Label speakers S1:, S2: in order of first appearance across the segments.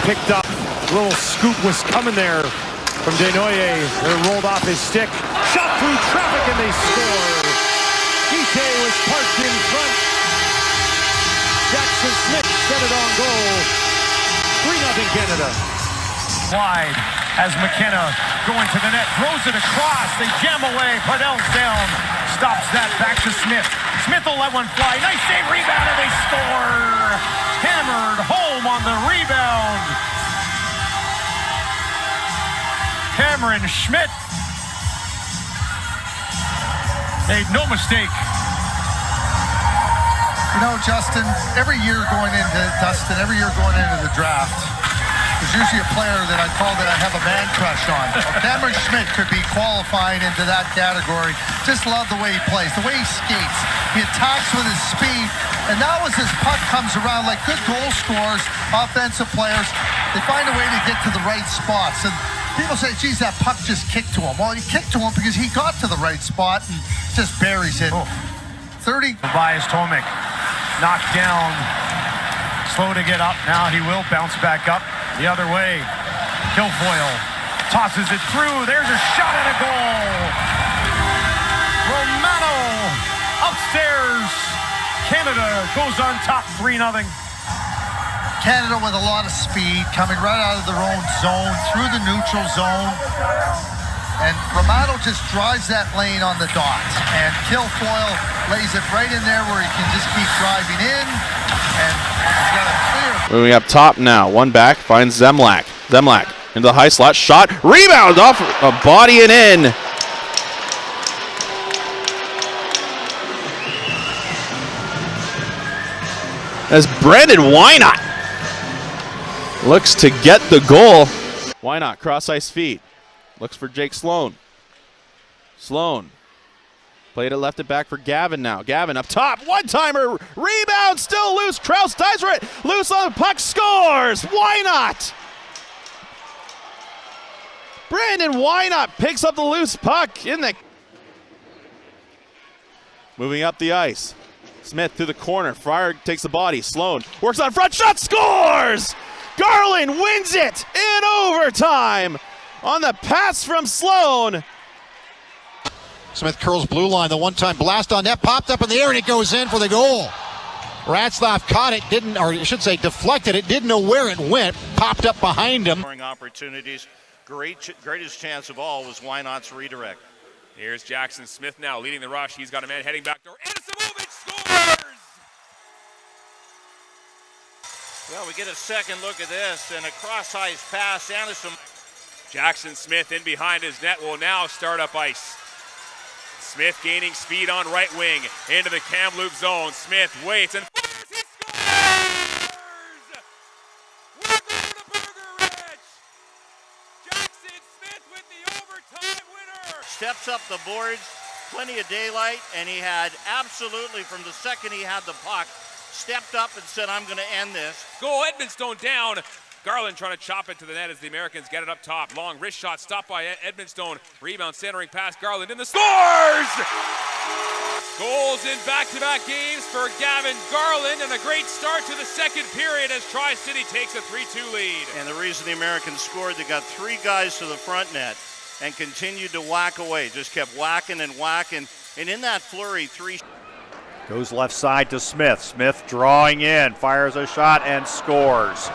S1: picked up. A little scoop was coming there from Desnoyers. It rolled off his stick. Shot through traffic and they score. Guite was parked in front. Jackson Smith set it on goal. 3-0 Canada.
S2: Wide as McKenna going to the net, throws it across. They jam away. Pardel's down. Stops that back to Smith. Smith will let one fly. Nice save, rebound, and they score. Hammered home on the rebound. Cameron Schmidt made no mistake.
S3: You know, Justin, every year going into the draft, there's usually a player that I call that I have a man crush on. Cameron Schmidt could be qualifying into that category. Just love the way he plays, the way he skates. He attacks with his speed, and now as his puck comes around, like good goal scorers, offensive players, they find a way to get to the right spots. And people say, geez, that puck just kicked to him. Well, he kicked to him because he got to the right spot and just buries it. 30.
S2: Tobias Tomic knocked down, slow to get up. Now he will bounce back up the other way. Kilfoyle tosses it through. There's a shot at a goal. Romano upstairs. Canada goes on top 3-0.
S3: Canada with a lot of speed, coming right out of their own zone, through the neutral zone. And Romano just drives that lane on the dot. And Kilfoyle lays it right in there where he can just keep driving in. And he's got a clear.
S4: Moving up top now, one back, finds Zemlak. Zemlak into the high slot, shot, rebound off a body and in. As Brandon Wynot looks to get the goal. Wynot cross ice feed. Looks for Jake Sloan. Sloan played it, left it back for Gavin now. Gavin up top, one-timer, rebound, still loose. Krause dives for it, loose on the puck, scores. Wynot. Brandon Wynot picks up the loose puck in the. Moving up the ice. Smith to the corner. Fryer takes the body. Sloan works on front, shot, scores. Garland wins it in overtime on the pass from Sloan.
S5: Smith curls blue line, the one-time blast on net, popped up in the air, and it goes in for the goal. Ratzlaff caught it, didn't, or I should say deflected it, didn't know where it went, popped up behind him.
S6: Opportunities, greatest chance of all was Wynot's redirect.
S7: Here's Jackson Smith now leading the rush. He's got a man heading back door. Anisimowicz scores!
S6: Well, we get a second look at this, and a cross-ice pass.
S7: Jackson Smith in behind his net will now start up ice. Smith gaining speed on right wing into the Kamloops zone. Smith waits and fires. He scores! We're going to Burger Ranch. Jackson Smith with the overtime winner.
S6: Steps up the boards, plenty of daylight, and he had absolutely, from the second he had the puck, stepped up and said, I'm going to end this.
S7: Goal, Edmonstone down. Garland trying to chop it to the net as the Americans get it up top. Long wrist shot stopped by Edmonstone. Rebound centering past Garland in the scores! Goals in back-to-back games for Gavin Garland, and a great start to the second period as Tri-City takes a 3-2 lead.
S6: And the reason the Americans scored, they got three guys to the front net and continued to whack away. Just kept whacking and whacking. And in that flurry, three.
S1: Goes left side to Smith. Smith drawing in, fires a shot and scores.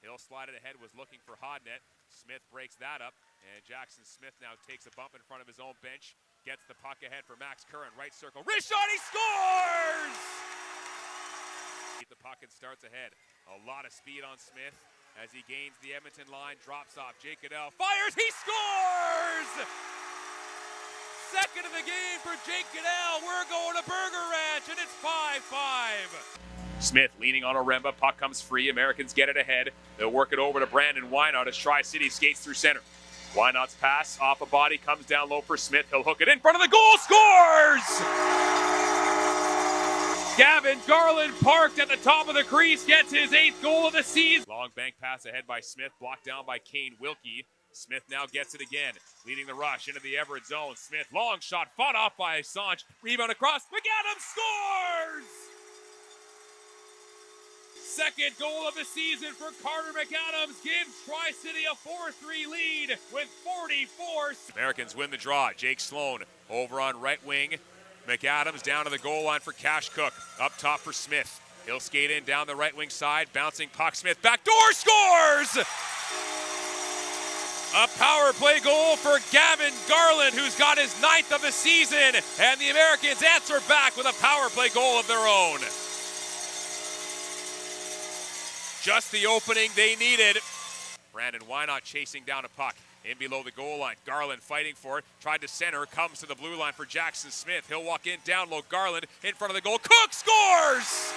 S7: Hill slided ahead, was looking for Hodnett. Smith breaks that up, and Jackson Smith now takes a bump in front of his own bench. Gets the puck ahead for Max Curran, right circle. Wrist shot, he scores! Keep the puck and starts ahead. A lot of speed on Smith as he gains the Edmonton line, drops off. Jake Goodell fires, he scores! Second of the game for Jake Goodell. We're going to Burger Ranch, and it's 5-5. Smith leaning on Oremba, puck comes free, Americans get it ahead. They'll work it over to Brandon Wynot as Tri-City skates through center. Wynot's pass off a body comes down low for Smith. He'll hook it in front of the goal, scores! Gavin Garland parked at the top of the crease, gets his 8th goal of the season. Long bank pass ahead by Smith, blocked down by Kane Wilkie. Smith now gets it again, leading the rush into the Everett zone. Smith, long shot, fought off by Assange. Rebound across, McAdams scores! Second goal of the season for Carter McAdams gives Tri-City a 4-3 lead with 44. Americans win the draw. Jake Sloan over on right wing. McAdams down to the goal line for Cash Cook. Up top for Smith. He'll skate in down the right wing side. Bouncing puck. Smith backdoor scores! A power play goal for Gavin Garland, who's got his 9th of the season. And the Americans answer back with a power play goal of their own. Just the opening they needed. Brandon Wynot chasing down a puck. In below the goal line. Garland fighting for it. Tried to center. Comes to the blue line for Jackson Smith. He'll walk in down low. Garland in front of the goal. Cook scores!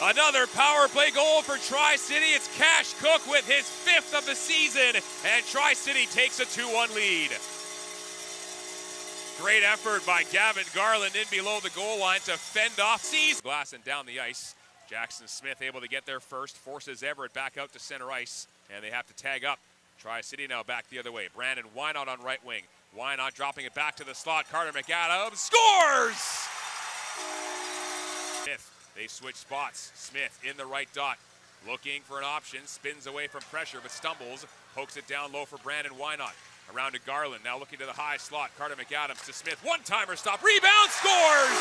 S7: Another power play goal for Tri-City. It's Cash Cook with his 5th of the season. And Tri-City takes a 2-1 lead. Great effort by Gavin Garland in below the goal line to fend off Seas. Glass and down the ice. Jackson Smith able to get there first. Forces Everett back out to center ice. And they have to tag up. Tri-City now back the other way. Brandon Wynot on right wing. Wynot dropping it back to the slot. Carter McAdams scores! Smith, they switch spots. Smith in the right dot. Looking for an option. Spins away from pressure but stumbles. Pokes it down low for Brandon Wynot. Around to Garland. Now looking to the high slot. Carter McAdams to Smith. One-timer stop. Rebound scores!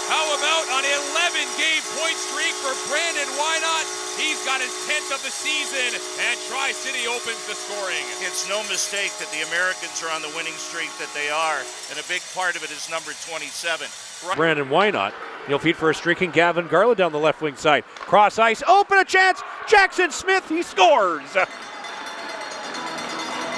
S7: How about an 11-game point streak for Brandon Wynot? He's got his 10th of the season, and Tri-City opens the scoring.
S6: It's no mistake that the Americans are on the winning streak that they are, and a big part of it is number 27.
S8: Brandon Wynot. He'll feed for a streaking Gavin Garland down the left wing side. Cross ice, open a chance. Jackson Smith, he scores.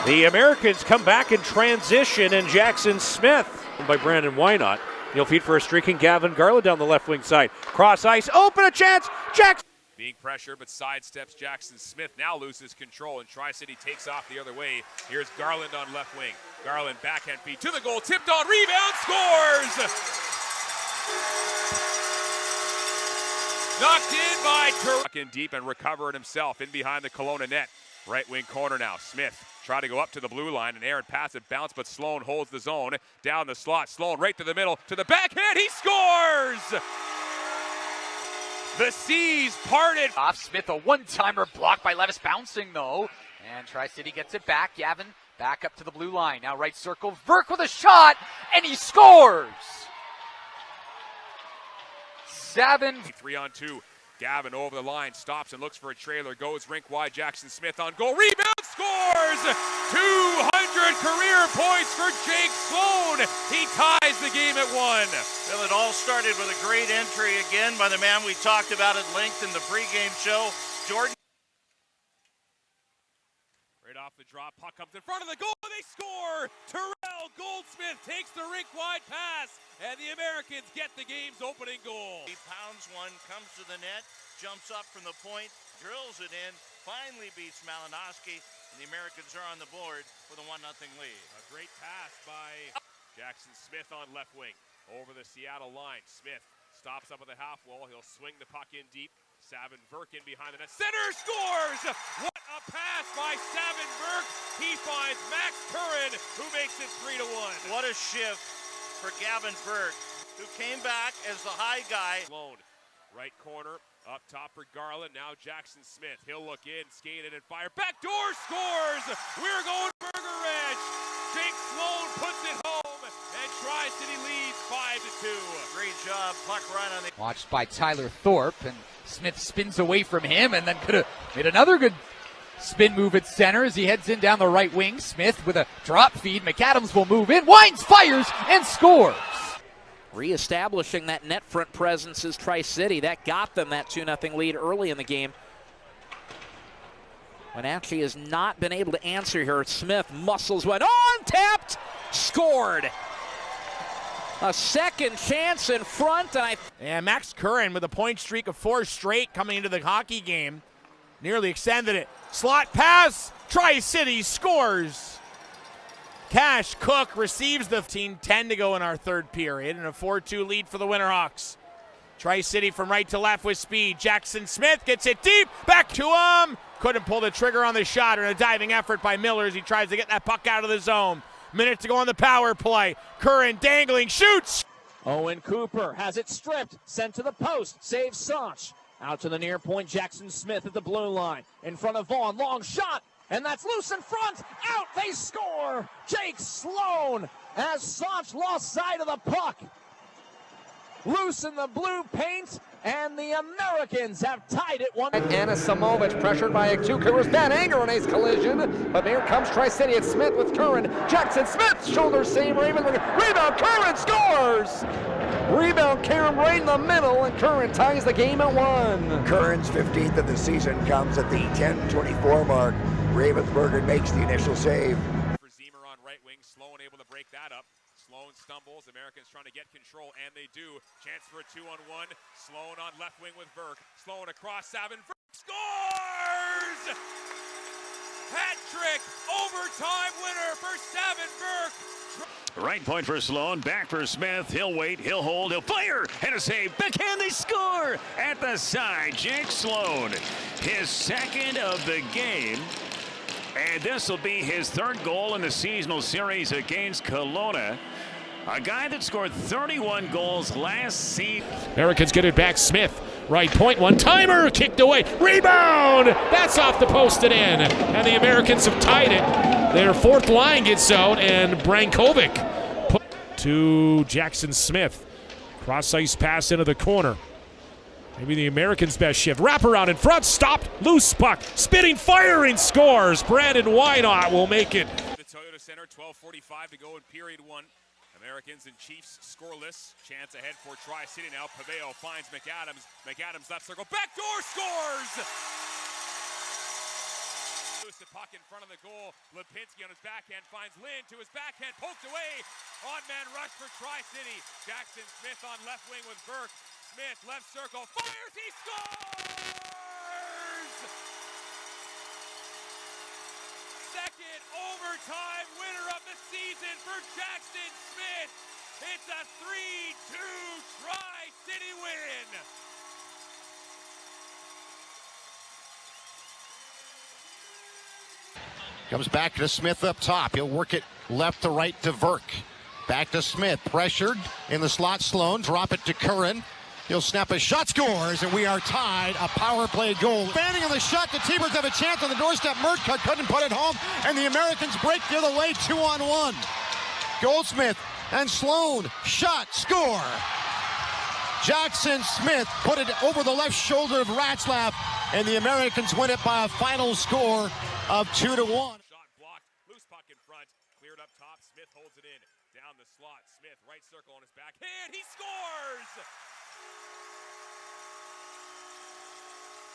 S8: The Americans come back in transition, and Jackson Smith by Brandon Wynot. He'll feed for a streaking Gavin Garland down the left wing side. Cross ice, open a chance. Jackson.
S7: Being pressured, but sidesteps Jackson Smith. Now loses control, and Tri-City takes off the other way. Here's Garland on left wing. Garland backhand feed to the goal. Tipped on, rebound, scores! Knocked in by Turk. In deep and recovered himself in behind the Kelowna net. Right wing corner now. Smith try to go up to the blue line, and Aaron pass it bounce, but Sloan holds the zone. Down the slot, Sloan right to the middle, to the backhand, he scores! The seas parted.
S9: Off Smith, a one-timer blocked by Levis, bouncing though. And Tri-City gets it back. Gavin back up to the blue line. Now right circle, Verk with a shot, and he scores!
S7: 3-on-2. Gavin over the line, stops and looks for a trailer, goes rink wide, Jackson Smith on goal, rebound, scores! 200 career points for Jake Sloan. He ties the game at 1.
S6: Well, it all started with a great entry again by the man we talked about at length in the pregame show, Jordan.
S7: Right off the drop, puck comes in front of the goal, and they score! Terrell Goldsmith takes the rink-wide pass, and the Americans get the game's opening goal.
S6: He pounds one, comes to the net, jumps up from the point, drills it in, finally beats Malinowski, and the Americans are on the board with a 1-0 lead.
S7: A great pass by Jackson Smith on left wing. Over the Seattle line, Smith stops up at the half wall, he'll swing the puck in deep. Savin Verk in behind the net. Center scores! What a pass by Savin Verk. He finds Max Curran, who makes it 3-1.
S6: What a shift for Gavin Verk, who came back as the high guy.
S7: Sloan, right corner, up top for Garland. Now Jackson Smith. He'll look in, skate in, and fire. Backdoor scores! We're going Burger Ranch. Jake Sloan puts it home, and Tri-City leads 5-2.
S6: Great job, puck right on the...
S9: Watched by Tyler Thorpe, and Smith spins away from him and then could have made another good spin move at center as he heads in down the right wing. Smith with a drop feed. McAdams will move in. Wines fires and scores.
S10: Reestablishing that net front presence is Tri-City. That got them that 2-0 lead early in the game. Wenatchee has not been able to answer here. Smith muscles one on, tapped, scored. A second chance in front.
S2: And Max Curran with a point streak of 4 straight coming into the hockey game. Nearly extended it. Slot pass. Tri-City scores. Cash Cook receives the 10 to go in our third period, and a 4-2 lead for the Winterhawks. Tri-City from right to left with speed. Jackson Smith gets it deep, back to him. Couldn't pull the trigger on the shot, and a diving effort by Miller as he tries to get that puck out of the zone. Minute to go on the power play. Curran dangling, shoots.
S11: Owen Cooper has it stripped, sent to the post, saves Sanch. Out to the near point, Jackson Smith at the blue line. In front of Vaughn, long shot, and that's loose in front. Out, they score. Jake Sloan as Sanch lost sight of the puck. Loose in the blue paint, and the Americans have tied it 1.
S12: Anna Samovic pressured by Aktuka. Was bad anger on Ace collision, but here comes Tri-City. It's Smith with Curran. Jackson Smith, shoulder save, Raven. Rebound, Curran scores! Rebound, Karam right in the middle, and Curran ties the game at 1.
S13: Curran's 15th of the season comes at the 10:24 mark. Ravensburger makes the initial save.
S7: For Zemer on right wing, Sloan able to break that up. Sloan stumbles, Americans trying to get control, and they do. Chance for a 2-on-1. Sloan on left wing with Burke. Sloan across Savin. Burke scores! Hat trick, overtime winner for Savin Burke.
S14: Right point for Sloan, back for Smith. He'll wait, he'll hold, he'll fire, and a save. Backhand, they score at the side. Jake Sloan, his second of the game. And this will be his third goal in the seasonal series against Kelowna. A guy that scored 31 goals last season.
S15: Americans get it back. Smith, right point, one-timer, kicked away. Rebound! That's off the post and in. And the Americans have tied it. Their fourth line gets out, and Brankovic put to Jackson Smith. Cross-ice pass into the corner. Maybe the Americans' best shift. Wraparound in front, stopped, loose puck, spinning, firing, scores. Brandon Wynot will make it.
S7: The Toyota Center, 12:45 to go in period 1. Americans and Chiefs scoreless. Chance ahead for Tri-City now. Paveo finds McAdams. McAdams left circle, backdoor scores! The puck in front of the goal. Lipinski on his backhand finds Lynn to his backhand, poked away. Odd man rush for Tri-City. Jackson Smith on left wing with Burke. Smith, left circle, fires, he scores! Second overtime winner of the season for Jackson Smith. It's a 3-2 Tri-City win.
S5: Comes back to Smith up top. He'll work it left to right to Verk. Back to Smith, pressured in the slot. Sloan, drop it to Curran. He'll snap a shot, scores, and we are tied. A power play goal. Banding on the shot, the T-Birds have a chance on the doorstep. Murtka couldn't put it home, and the Americans break the other way, 2-on-1. Goldsmith and Sloan, shot, score. Jackson Smith put it over the left shoulder of Ratzlaff, and the Americans win it by a final score of 2-1.
S7: Shot blocked, loose puck in front, cleared up top. Smith holds it in, down the slot. Smith, right circle on his backhand, he scores!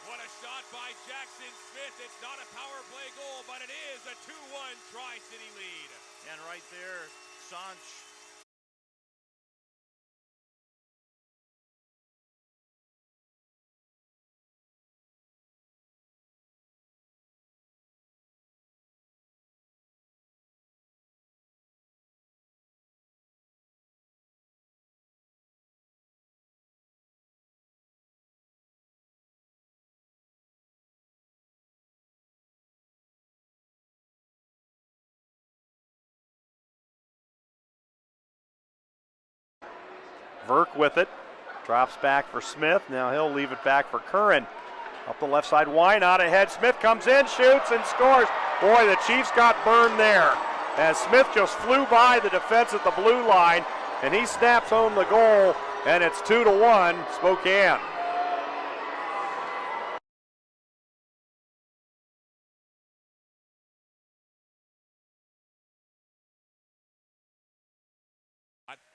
S7: What a shot by Jackson Smith. It's not a power play goal, but it is a 2-1 Tri-City lead.
S6: And right there, Sanch.
S16: Verk with it, drops back for Smith. Now he'll leave it back for Curran. Up the left side, Wynot ahead. Smith comes in, shoots, and scores. Boy, the Chiefs got burned there as Smith just flew by the defense at the blue line, and he snaps home the goal, and it's 2-1 Spokane.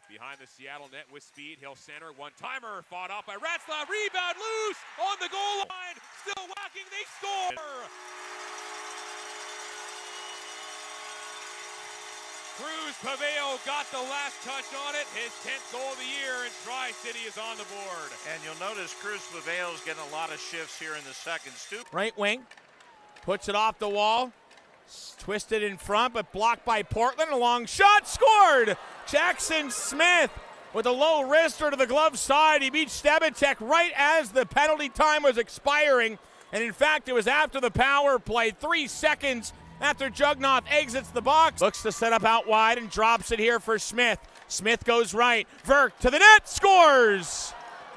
S7: Behind the Seattle net with speed, he'll center, one-timer, fought off by Ratzlaff, rebound, loose, on the goal line, still whacking, they score! Cruz Paveo got the last touch on it, his 10th goal of the year, and Tri-City is on the board.
S6: And you'll notice Cruz Paveo's getting a lot of shifts here in the second.
S2: Right wing, puts it off the wall, Twisted in front, but blocked by Portland. A long shot, scored! Jackson Smith with a low wrister to the glove side. He beat Stebicek right as the penalty time was expiring. And in fact, it was after the power play, 3 seconds after Jugnoth exits the box. Looks to set up out wide and drops it here for Smith. Smith goes right. Verk to the net, scores!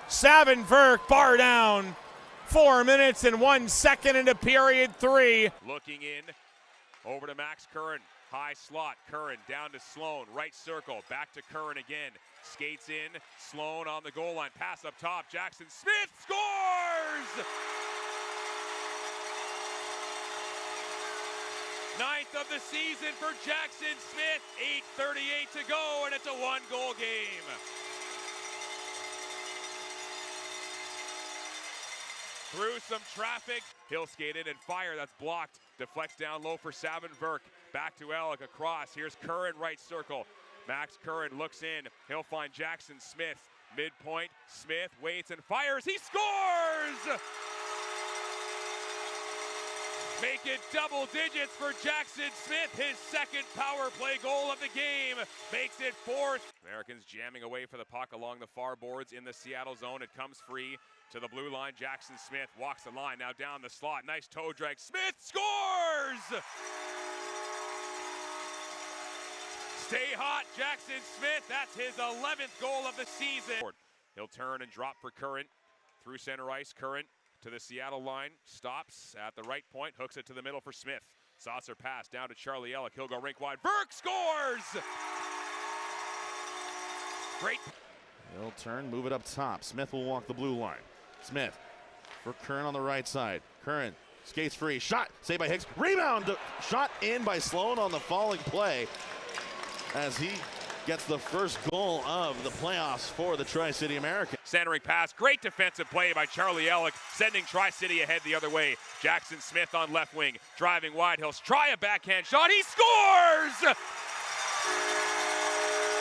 S2: Savin Verk, bar down. 4 minutes and 1 second into period 3.
S7: Looking in, over to Max Curran. High slot, Curran down to Sloan, right circle, back to Curran again. Skates in, Sloan on the goal line, pass up top, Jackson Smith scores! 9th of the season for Jackson Smith, 8:38 to go, and it's a 1-goal game. Through some traffic, he'll skate in and fire, that's blocked. Deflects down low for Savin Verk. Back to Alec across. Here's Curran, right circle. Max Curran looks in. He'll find Jackson Smith. Midpoint. Smith waits and fires. He scores! Make it double digits for Jackson Smith. His second power play goal of the game. Makes it 4th. Americans jamming away for the puck along the far boards in the Seattle zone. It comes free to the blue line. Jackson Smith walks the line. Now down the slot. Nice toe drag. Smith scores! Stay hot, Jackson Smith. That's his 11th goal of the season. He'll turn and drop for Curran. Through center ice, Curran to the Seattle line. Stops at the right point. Hooks it to the middle for Smith. Saucer pass down to Charlie Ellick. He'll go rink wide. Burke scores! Great.
S4: He'll turn, move it up top. Smith will walk the blue line. Smith for Curran on the right side. Curran skates free. Shot. Saved by Hicks. Rebound. Shot in by Sloan on the falling play as he gets the first goal of the playoffs for the Tri-City Americans.
S7: Centering pass. Great defensive play by Charlie Ellick, sending Tri-City ahead the other way. Jackson Smith on left wing. Driving wide. He'll try a backhand shot. He scores!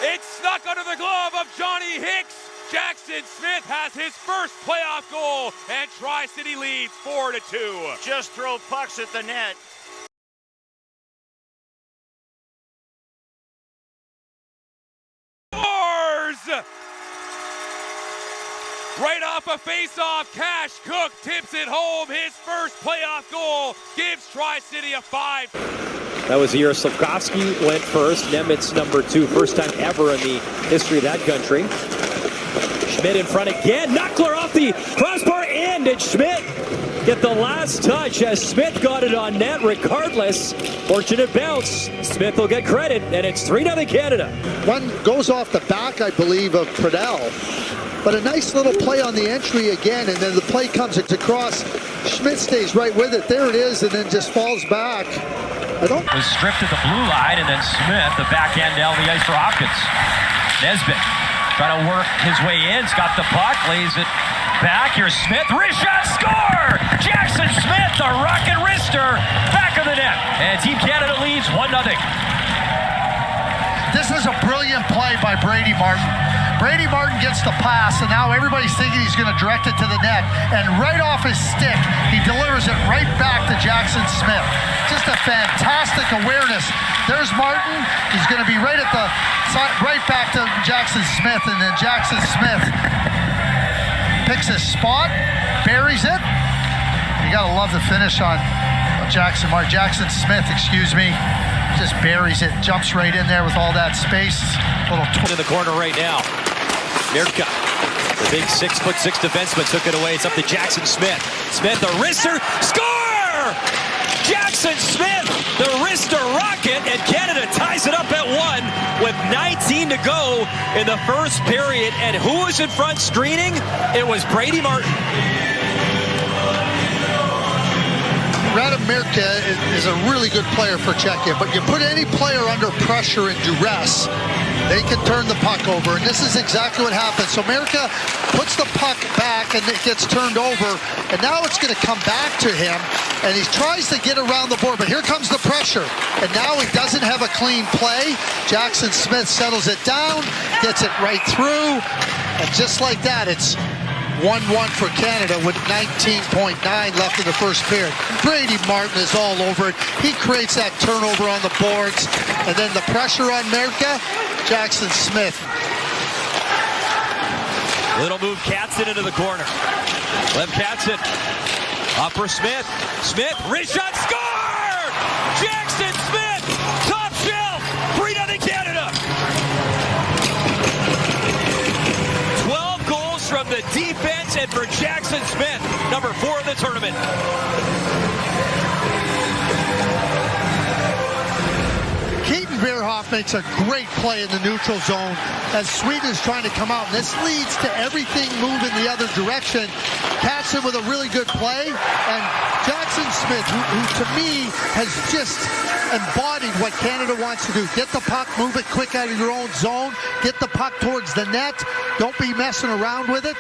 S7: It's snuck under the glove of Johnny Hicks. Jackson Smith has his first playoff goal, and Tri-City leads 4-2.
S6: Just throw pucks at the net.
S7: Scores! Right off a face-off, Cash Cook tips it home. His first playoff goal gives Tri-City a 5.
S11: That was the year Slavkovsky went first. Nemitz number 2, first time ever in the history of that country. Schmidt in front again. Knuckler off the crossbar, and did Schmidt get the last touch as Smith got it on net regardless. Fortunate bounce. Smith will get credit, and it's 3-0 Canada.
S3: One goes off the back, I believe, of Pradell. But a nice little play on the entry again, and then the play comes across. Schmidt stays right with it. There it is, and then just falls back.
S11: Was stripped at the blue line, and then Smith, the backhand down the ice for Hopkins. Nesbitt trying to work his way in. He's got the puck, lays it back. Here's Smith. Wrist shot, score! Jackson Smith, the rocket wrister, back of the net. And Team Canada leads 1-0.
S3: This is a brilliant play by Brady Martin. Brady Martin gets the pass, and now everybody's thinking he's going to direct it to the net. And right off his stick, he delivers it right back to Jackson Smith. Just a fantastic awareness. There's Martin. He's going to be right at the side, right back to Jackson Smith, and then Jackson Smith picks his spot, buries it. You got to love the finish on Jackson Smith, excuse me. Just buries it, jumps right in there with all that space. Little
S11: in the corner right now. Mirka, the big 6'6" defenseman, took it away. It's up to Jackson Smith. Smith, the wrister, score! Jackson Smith, the wrister rocket, and Canada ties it up at 1 with 19 to go in the first period. And who was in front screening? It was Brady Martin.
S3: Radim Mirka is a really good player for Czechia, but you put any player under pressure and duress, they can turn the puck over, and this is exactly what happens. So Mirka puts the puck back, and it gets turned over, and now it's going to come back to him, and he tries to get around the board, but here comes the pressure, and now he doesn't have a clean play. Jackson Smith settles it down, gets it right through, and just like that, it's 1-1 for Canada with 19.9 left in the first period. Brady Martin is all over it. He creates that turnover on the boards. And then the pressure on America, Jackson Smith.
S17: Little move, Katzen into the corner. Lev Katzen up for Smith. Smith, wrist shot, score! Jackson Smith, top shelf, 3-0 Canada. 12 goals from the defense and for Jackson Smith, number 4 in the tournament.
S3: Bierhoff makes a great play in the neutral zone as Sweden is trying to come out. And this leads to everything moving the other direction. Katzen with a really good play. And Jackson Smith, who to me has just embodied what Canada wants to do. Get the puck, move it quick out of your own zone. Get the puck towards the net. Don't be messing around with it.